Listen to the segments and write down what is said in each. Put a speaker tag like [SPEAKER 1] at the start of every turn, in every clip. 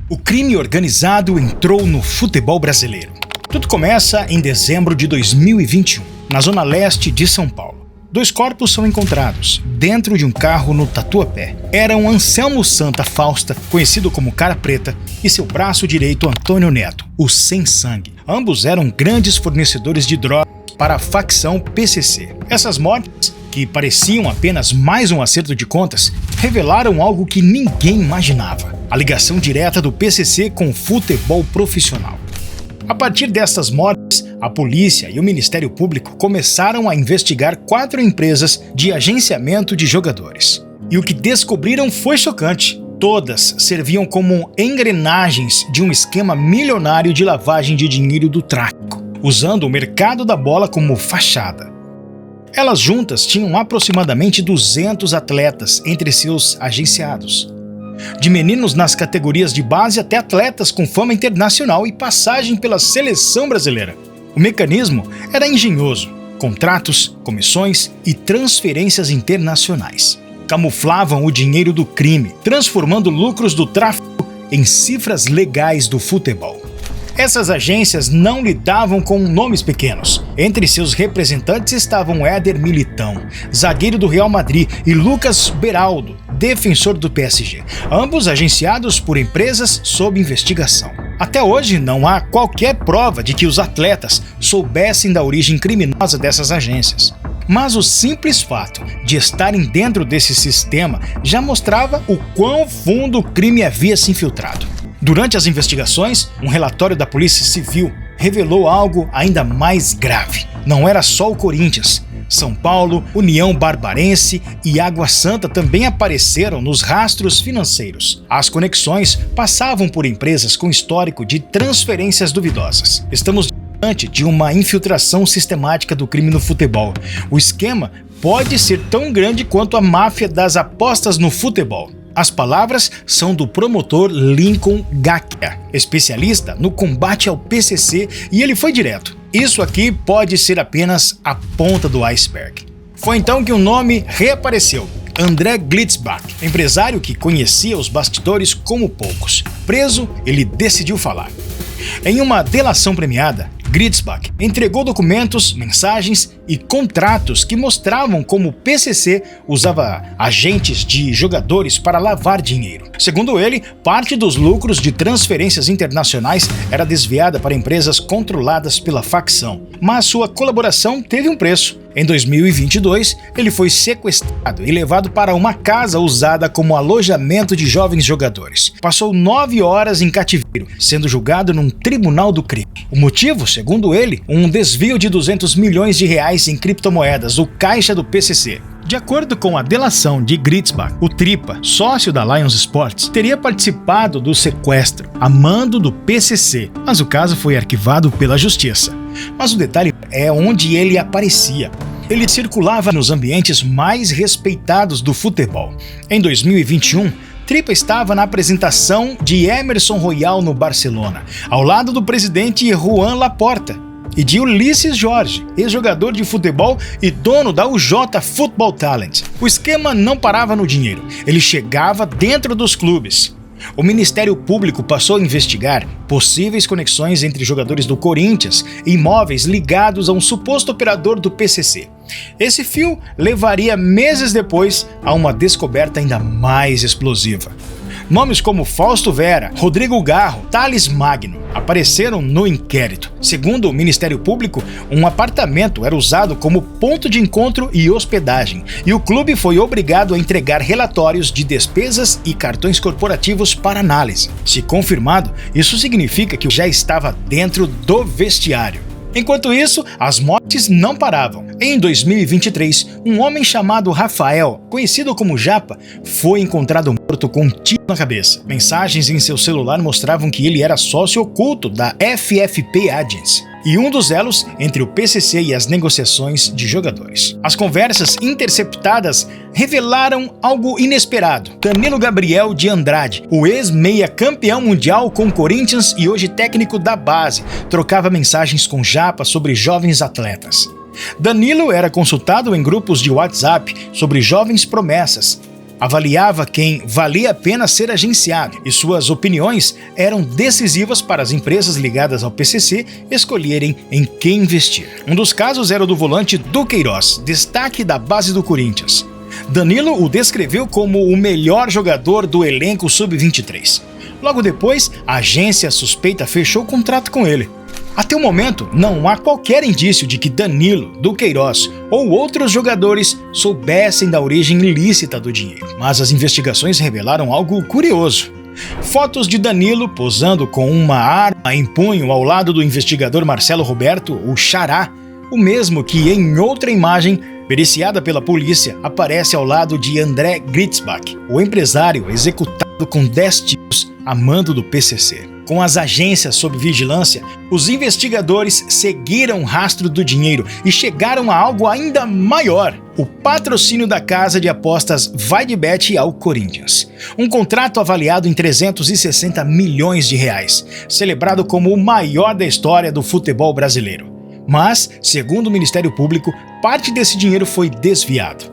[SPEAKER 1] O crime organizado entrou no futebol brasileiro. Tudo começa em dezembro de 2021, na zona leste de São Paulo. 2 corpos são encontrados dentro de um carro no Tatuapé. Eram Anselmo Santa Fausta, conhecido como Cara Preta, e seu braço direito Antônio Neto, o Sem Sangue. Ambos eram grandes fornecedores de drogas para a facção PCC. Essas mortes, que pareciam apenas mais um acerto de contas, revelaram algo que ninguém imaginava: a ligação direta do PCC com o futebol profissional. A partir dessas mortes, a polícia e o Ministério Público começaram a investigar 4 empresas de agenciamento de jogadores. E o que descobriram foi chocante. Todas serviam como engrenagens de um esquema milionário de lavagem de dinheiro do tráfico, usando o mercado da bola como fachada. Elas juntas tinham aproximadamente 200 atletas entre seus agenciados. De meninos nas categorias de base até atletas com fama internacional e passagem pela seleção brasileira. O mecanismo era engenhoso: contratos, comissões e transferências internacionais. Camuflavam o dinheiro do crime, transformando lucros do tráfico em cifras legais do futebol. Essas agências não lidavam com nomes pequenos. Entre seus representantes estavam Éder Militão, zagueiro do Real Madrid, e Lucas Beraldo, defensor do PSG, ambos agenciados por empresas sob investigação. Até hoje não há qualquer prova de que os atletas soubessem da origem criminosa dessas agências. Mas o simples fato de estarem dentro desse sistema já mostrava o quão fundo o crime havia se infiltrado. Durante as investigações, um relatório da Polícia Civil revelou algo ainda mais grave. Não era só o Corinthians. São Paulo, União Barbarense e Água Santa também apareceram nos rastros financeiros. As conexões passavam por empresas com histórico de transferências duvidosas. Estamos diante de uma infiltração sistemática do crime no futebol. O esquema pode ser tão grande quanto a máfia das apostas no futebol. As palavras são do promotor Lincoln Gacchia, especialista no combate ao PCC, e ele foi direto: isso aqui pode ser apenas a ponta do iceberg. Foi então que o nome reapareceu: André Glitzbach, empresário que conhecia os bastidores como poucos. Preso, ele decidiu falar. Em uma delação premiada, Glitzbach entregou documentos, mensagens e contratos que mostravam como o PCC usava agentes de jogadores para lavar dinheiro. Segundo ele, parte dos lucros de transferências internacionais era desviada para empresas controladas pela facção, mas sua colaboração teve um preço. Em 2022, ele foi sequestrado e levado para uma casa usada como alojamento de jovens jogadores. Passou 9 horas em cativeiro, sendo julgado num tribunal do crime. O motivo, segundo ele, um desvio de 200 milhões de reais em criptomoedas, o caixa do PCC. De acordo com a delação de Glitzbach, o Tripa, sócio da Lions Sports, teria participado do sequestro a mando do PCC, mas o caso foi arquivado pela justiça. Mas o detalhe é onde ele aparecia. Ele circulava nos ambientes mais respeitados do futebol. Em 2021, Tripa estava na apresentação de Emerson Royal no Barcelona, ao lado do presidente Juan Laporta e de Ulisses Jorge, ex-jogador de futebol e dono da UJ Football Talent. O esquema não parava no dinheiro, ele chegava dentro dos clubes. O Ministério Público passou a investigar possíveis conexões entre jogadores do Corinthians e imóveis ligados a um suposto operador do PCC. Esse fio levaria meses depois a uma descoberta ainda mais explosiva. Nomes como Fausto Vera, Rodrigo Garro, Thales Magno apareceram no inquérito. Segundo o Ministério Público, um apartamento era usado como ponto de encontro e hospedagem, e o clube foi obrigado a entregar relatórios de despesas e cartões corporativos para análise. Se confirmado, isso significa que já estava dentro do vestiário. Enquanto isso, as mortes não paravam. Em 2023, um homem chamado Rafael, conhecido como Japa, foi encontrado morto com um tiro na cabeça. Mensagens em seu celular mostravam que ele era sócio oculto da FFP Agency e um dos elos entre o PCC e as negociações de jogadores. As conversas interceptadas revelaram algo inesperado. Danilo Gabriel de Andrade, o ex-meia campeão mundial com o Corinthians e hoje técnico da base, trocava mensagens com Japa sobre jovens atletas. Danilo era consultado em grupos de WhatsApp sobre jovens promessas avaliava quem valia a pena ser agenciado e suas opiniões eram decisivas para as empresas ligadas ao PCC escolherem em quem investir. Um dos casos era o do volante Duqueiroz, destaque da base do Corinthians. Danilo o descreveu como o melhor jogador do elenco sub-23. Logo depois, a agência suspeita fechou o contrato com ele. Até o momento, não há qualquer indício de que Danilo, Duqueiroz ou outros jogadores soubessem da origem ilícita do dinheiro. Mas as investigações revelaram algo curioso. Fotos de Danilo posando com uma arma em punho ao lado do investigador Marcelo Roberto, o Xará, o mesmo que em outra imagem, periciada pela polícia, aparece ao lado de André Gritzbach, o empresário executado com 10 tiros a mando do PCC. Com as agências sob vigilância, os investigadores seguiram o rastro do dinheiro e chegaram a algo ainda maior: o patrocínio da casa de apostas VaideBet ao Corinthians. Um contrato avaliado em 360 milhões de reais, celebrado como o maior da história do futebol brasileiro. Mas, segundo o Ministério Público, parte desse dinheiro foi desviado.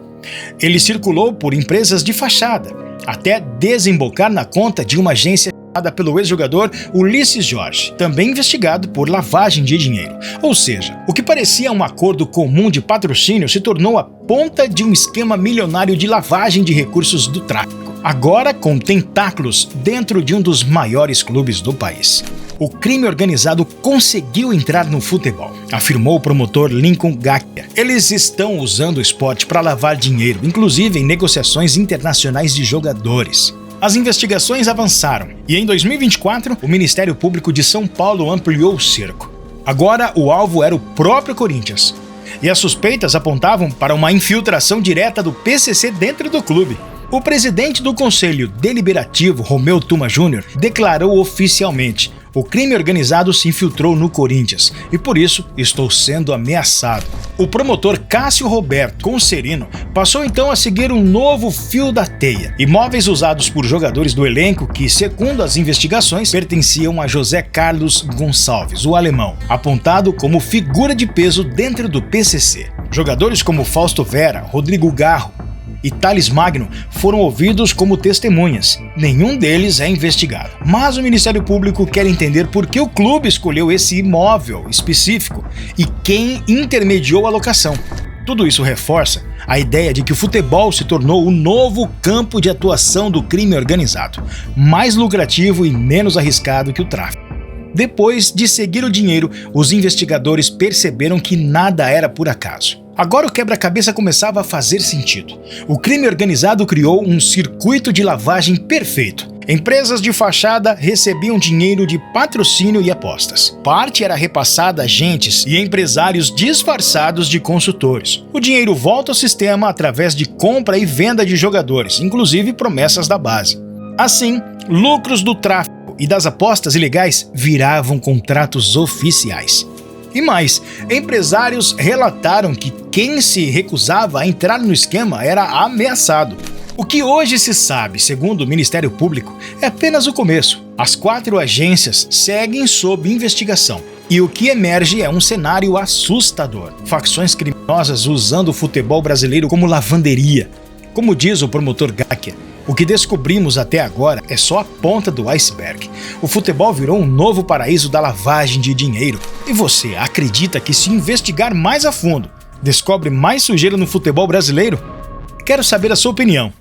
[SPEAKER 1] Ele circulou por empresas de fachada, até desembocar na conta de uma agência pelo ex-jogador Ulisses Jorge, também investigado por lavagem de dinheiro. Ou seja, o que parecia um acordo comum de patrocínio se tornou a ponta de um esquema milionário de lavagem de recursos do tráfico, agora com tentáculos dentro de um dos maiores clubes do país. O crime organizado conseguiu entrar no futebol, afirmou o promotor Lincoln Gakia. Eles estão usando o esporte para lavar dinheiro, inclusive em negociações internacionais de jogadores. As investigações avançaram e em 2024 o Ministério Público de São Paulo ampliou o cerco. Agora o alvo era o próprio Corinthians. E as suspeitas apontavam para uma infiltração direta do PCC dentro do clube. O presidente do Conselho Deliberativo, Romeu Tuma Júnior, declarou oficialmente: o crime organizado se infiltrou no Corinthians e por isso estou sendo ameaçado. O promotor Cássio Roberto Concerino passou então a seguir um novo fio da teia. Imóveis usados por jogadores do elenco que, segundo as investigações, pertenciam a José Carlos Gonçalves, o alemão, apontado como figura de peso dentro do PCC. Jogadores como Fausto Vera, Rodrigo Garro e Thales Magno foram ouvidos como testemunhas. Nenhum deles é investigado. Mas o Ministério Público quer entender por que o clube escolheu esse imóvel específico e quem intermediou a locação. Tudo isso reforça a ideia de que o futebol se tornou o novo campo de atuação do crime organizado, mais lucrativo e menos arriscado que o tráfico. Depois de seguir o dinheiro, os investigadores perceberam que nada era por acaso. Agora o quebra-cabeça começava a fazer sentido. O crime organizado criou um circuito de lavagem perfeito. Empresas de fachada recebiam dinheiro de patrocínio e apostas. Parte era repassada a agentes e empresários disfarçados de consultores. O dinheiro volta ao sistema através de compra e venda de jogadores, inclusive promessas da base. Assim, lucros do tráfico e das apostas ilegais viravam contratos oficiais. E mais, empresários relataram que quem se recusava a entrar no esquema era ameaçado. O que hoje se sabe, segundo o Ministério Público, é apenas o começo. As 4 agências seguem sob investigação. E o que emerge é um cenário assustador. Facções criminosas usando o futebol brasileiro como lavanderia. Como diz o promotor Gakia, o que descobrimos até agora é só a ponta do iceberg. O futebol virou um novo paraíso da lavagem de dinheiro. E você acredita que, se investigar mais a fundo, descobre mais sujeira no futebol brasileiro? Quero saber a sua opinião.